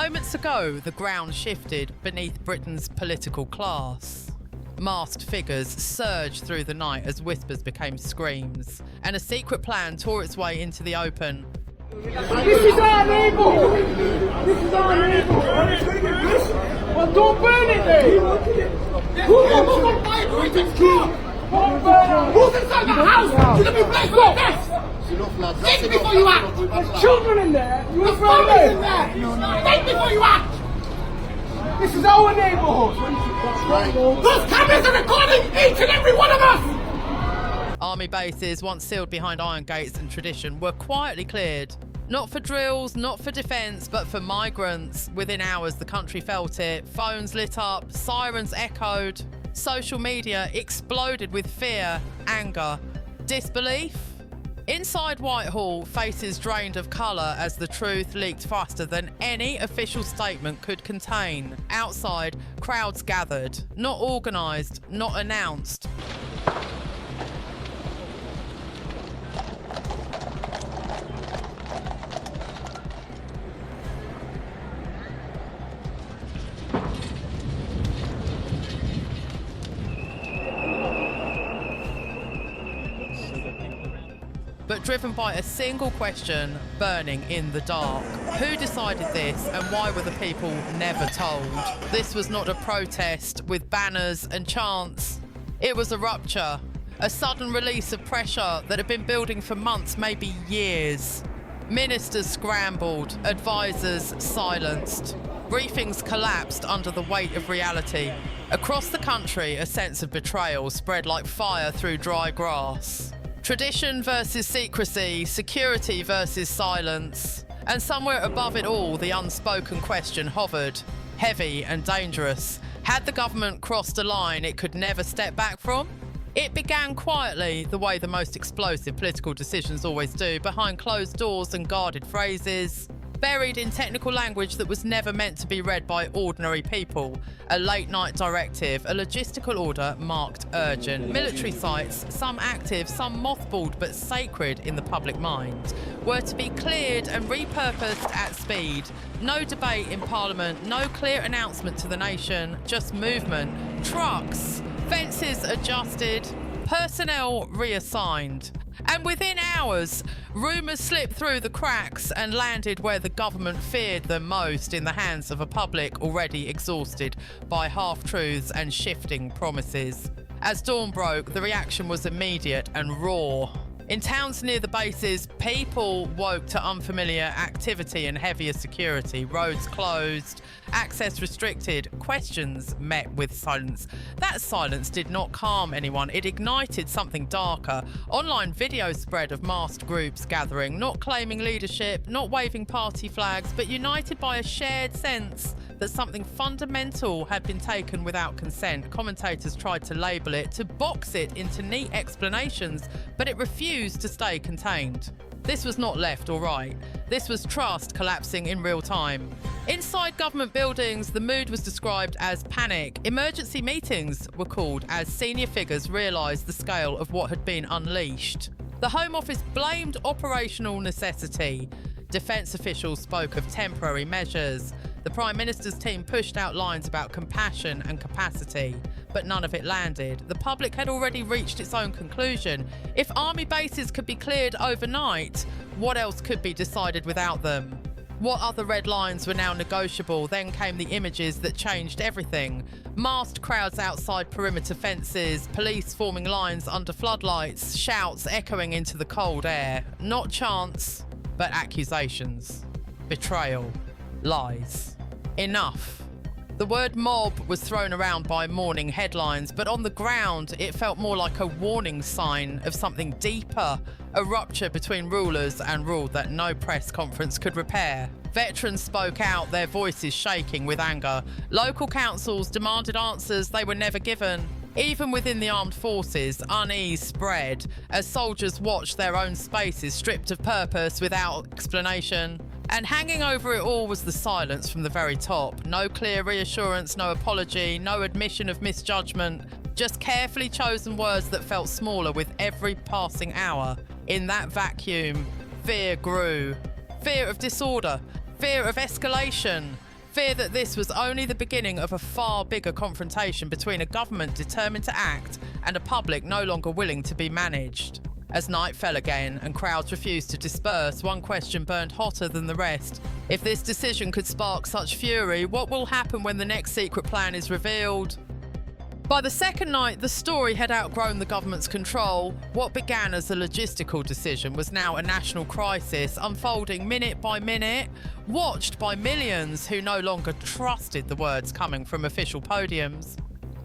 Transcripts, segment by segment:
Moments ago, the ground shifted beneath Britain's political class. Masked figures surged through the night as whispers became screams, and a secret plan tore its way into the open. This is our neighbourhood! This is our neighbourhood! Well, don't burn it then! Who's on fire? Who's inside the house? You're gonna be blessed like this! Think before you act! There's children in there! There's families in there! Think before you act! This is our neighbourhood! Those cameras are recording each and every one of us! Army bases, once sealed behind iron gates and tradition, were quietly cleared. Not for drills, not for defence, but for migrants. Within hours, the country felt it. Phones lit up, sirens echoed. Social media exploded with fear, anger, disbelief. Inside Whitehall, faces drained of colour as the truth leaked faster than any official statement could contain. Outside, crowds gathered, not organised, not announced. But driven by a single question burning in the dark. Who decided this, and why were the people never told? This was not a protest with banners and chants. It was a rupture, a sudden release of pressure that had been building for months, maybe years. Ministers scrambled, advisors silenced. Briefings collapsed under the weight of reality. Across the country, a sense of betrayal spread like fire through dry grass. Tradition versus secrecy, security versus silence. And somewhere above it all, the unspoken question hovered, heavy and dangerous. Had the government crossed a line it could never step back from? It began quietly, the way the most explosive political decisions always do, behind closed doors and guarded phrases. Buried in technical language that was never meant to be read by ordinary people. A late-night directive, a logistical order marked urgent. Military sites, some active, some mothballed but sacred in the public mind, were to be cleared and repurposed at speed. No debate in Parliament, no clear announcement to the nation, just movement. Trucks, fences adjusted, personnel reassigned. And within hours, rumours slipped through the cracks and landed where the government feared them most, in the hands of a public already exhausted by half-truths and shifting promises. As dawn broke, the reaction was immediate and raw. In towns near the bases, people woke to unfamiliar activity and heavier security. Roads closed, access restricted, questions met with silence. That silence did not calm anyone. It ignited something darker. Online videos spread of masked groups gathering, not claiming leadership, not waving party flags, but united by a shared sense that something fundamental had been taken without consent. Commentators tried to label it, to box it into neat explanations, but it refused to stay contained. This was not left or right. This was trust collapsing in real time. Inside government buildings, the mood was described as panic. Emergency meetings were called as senior figures realised the scale of what had been unleashed. The Home Office blamed operational necessity. Defence officials spoke of temporary measures. The Prime Minister's team pushed out lines about compassion and capacity, but none of it landed. The public had already reached its own conclusion. If army bases could be cleared overnight, what else could be decided without them? What other red lines were now negotiable? Then came the images that changed everything. Massed crowds outside perimeter fences, police forming lines under floodlights, shouts echoing into the cold air. Not chants, but accusations. Betrayal. Lies. Enough. The word mob was thrown around by morning headlines, but on the ground it felt more like a warning sign of something deeper, a rupture between rulers and ruled that no press conference could repair. Veterans spoke out, their voices shaking with anger. Local councils demanded answers they were never given. Even within the armed forces, unease spread as soldiers watched their own spaces stripped of purpose without explanation. And hanging over it all was the silence from the very top. No clear reassurance, no apology, no admission of misjudgment. Just carefully chosen words that felt smaller with every passing hour. In that vacuum, fear grew. Fear of disorder, fear of escalation, Fear that this was only the beginning of a far bigger confrontation between a government determined to act and a public no longer willing to be managed. As night fell again and crowds refused to disperse, one question burned hotter than the rest. If this decision could spark such fury, what will happen when the next secret plan is revealed? By the second night, the story had outgrown the government's control. What began as a logistical decision was now a national crisis, unfolding minute by minute, watched by millions who no longer trusted the words coming from official podiums.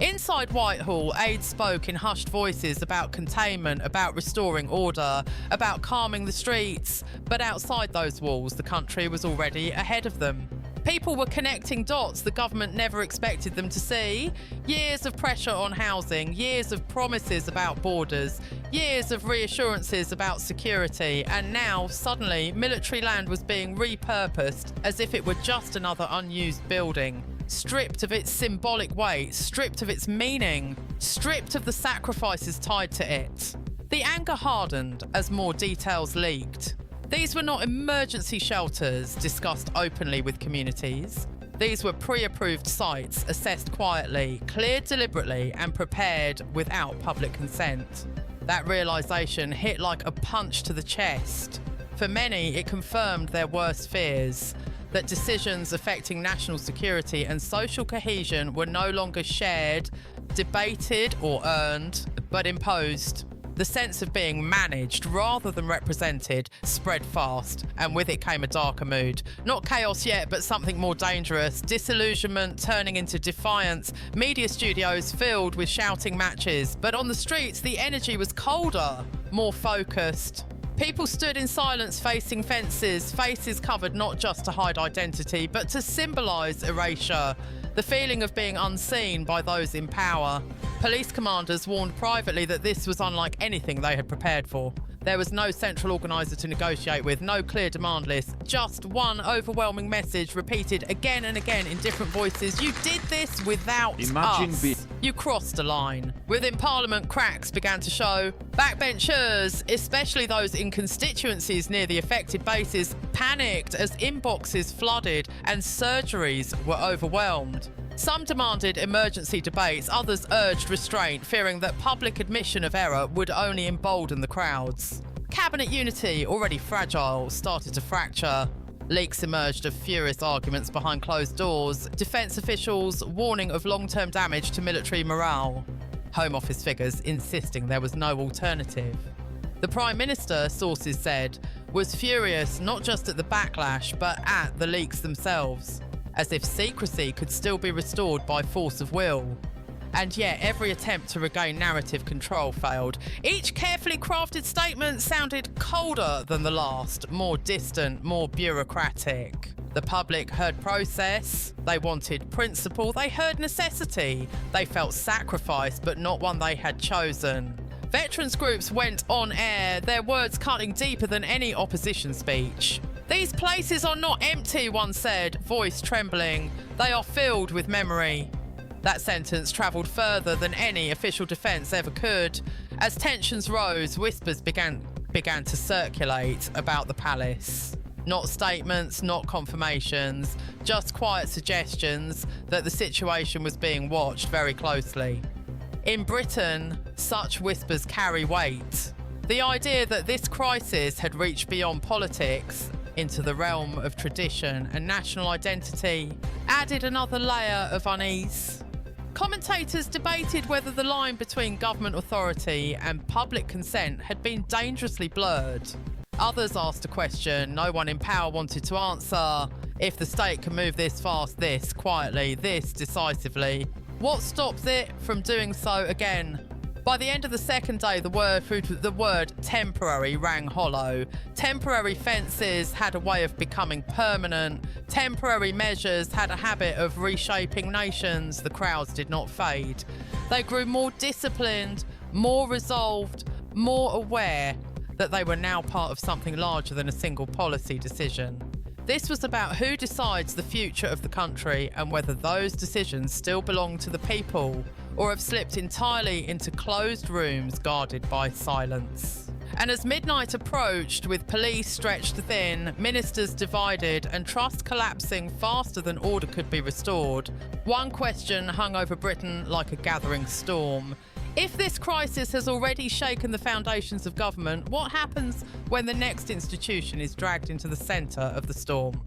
Inside Whitehall, aides spoke in hushed voices about containment, about restoring order, about calming the streets. But outside those walls, the country was already ahead of them. People were connecting dots the government never expected them to see. Years of pressure on housing, years of promises about borders, years of reassurances about security, and now, suddenly, military land was being repurposed as if it were just another unused building. Stripped of its symbolic weight, stripped of its meaning, stripped of the sacrifices tied to it. The anger hardened as more details leaked. These were not emergency shelters discussed openly with communities. These were pre-approved sites, assessed quietly, cleared deliberately, and prepared without public consent. That realisation hit like a punch to the chest. For many, it confirmed their worst fears, that decisions affecting national security and social cohesion were no longer shared, debated, or earned, but imposed. The sense of being managed rather than represented spread fast, and with it came a darker mood. Not chaos yet, but something more dangerous. Disillusionment turning into defiance. Media studios filled with shouting matches, but on the streets the energy was colder, more focused. People stood in silence facing fences, faces covered not just to hide identity, but to symbolise erasure, the feeling of being unseen by those in power. Police commanders warned privately that this was unlike anything they had prepared for. There was no central organiser to negotiate with, no clear demand list, just one overwhelming message repeated again and again in different voices. You did this without us. You crossed a line. Within Parliament, cracks began to show. Backbenchers, especially those in constituencies near the affected bases, panicked as inboxes flooded and surgeries were overwhelmed. Some demanded emergency debates, others urged restraint, fearing that public admission of error would only embolden the crowds. Cabinet unity, already fragile, started to fracture. Leaks emerged of furious arguments behind closed doors, defence officials warning of long-term damage to military morale, Home Office figures insisting there was no alternative. The Prime Minister, sources said, was furious not just at the backlash but at the leaks themselves, as if secrecy could still be restored by force of will. And yet every attempt to regain narrative control failed. Each carefully crafted statement sounded colder than the last, more distant, more bureaucratic. The public heard process, they wanted principle, they heard necessity, they felt sacrifice but not one they had chosen. Veterans groups went on air, their words cutting deeper than any opposition speech. These places are not empty, one said, voice trembling. They are filled with memory. That sentence travelled further than any official defence ever could. As tensions rose, whispers began to circulate about the palace. Not statements, not confirmations, just quiet suggestions that the situation was being watched very closely. In Britain, such whispers carry weight. The idea that this crisis had reached beyond politics into the realm of tradition and national identity added another layer of unease. Commentators debated whether the line between government authority and public consent had been dangerously blurred. Others asked a question no one in power wanted to answer. If the state can move this fast, this quietly, this decisively, what stops it from doing so again? By the end of the second day, the word temporary rang hollow. Temporary fences had a way of becoming permanent. Temporary measures had a habit of reshaping nations. The crowds did not fade. They grew more disciplined, more resolved, more aware that they were now part of something larger than a single policy decision. This was about who decides the future of the country and whether those decisions still belong to the people or have slipped entirely into closed rooms guarded by silence. And as midnight approached, with police stretched thin, ministers divided, and trust collapsing faster than order could be restored, one question hung over Britain like a gathering storm. If this crisis has already shaken the foundations of government, what happens when the next institution is dragged into the centre of the storm?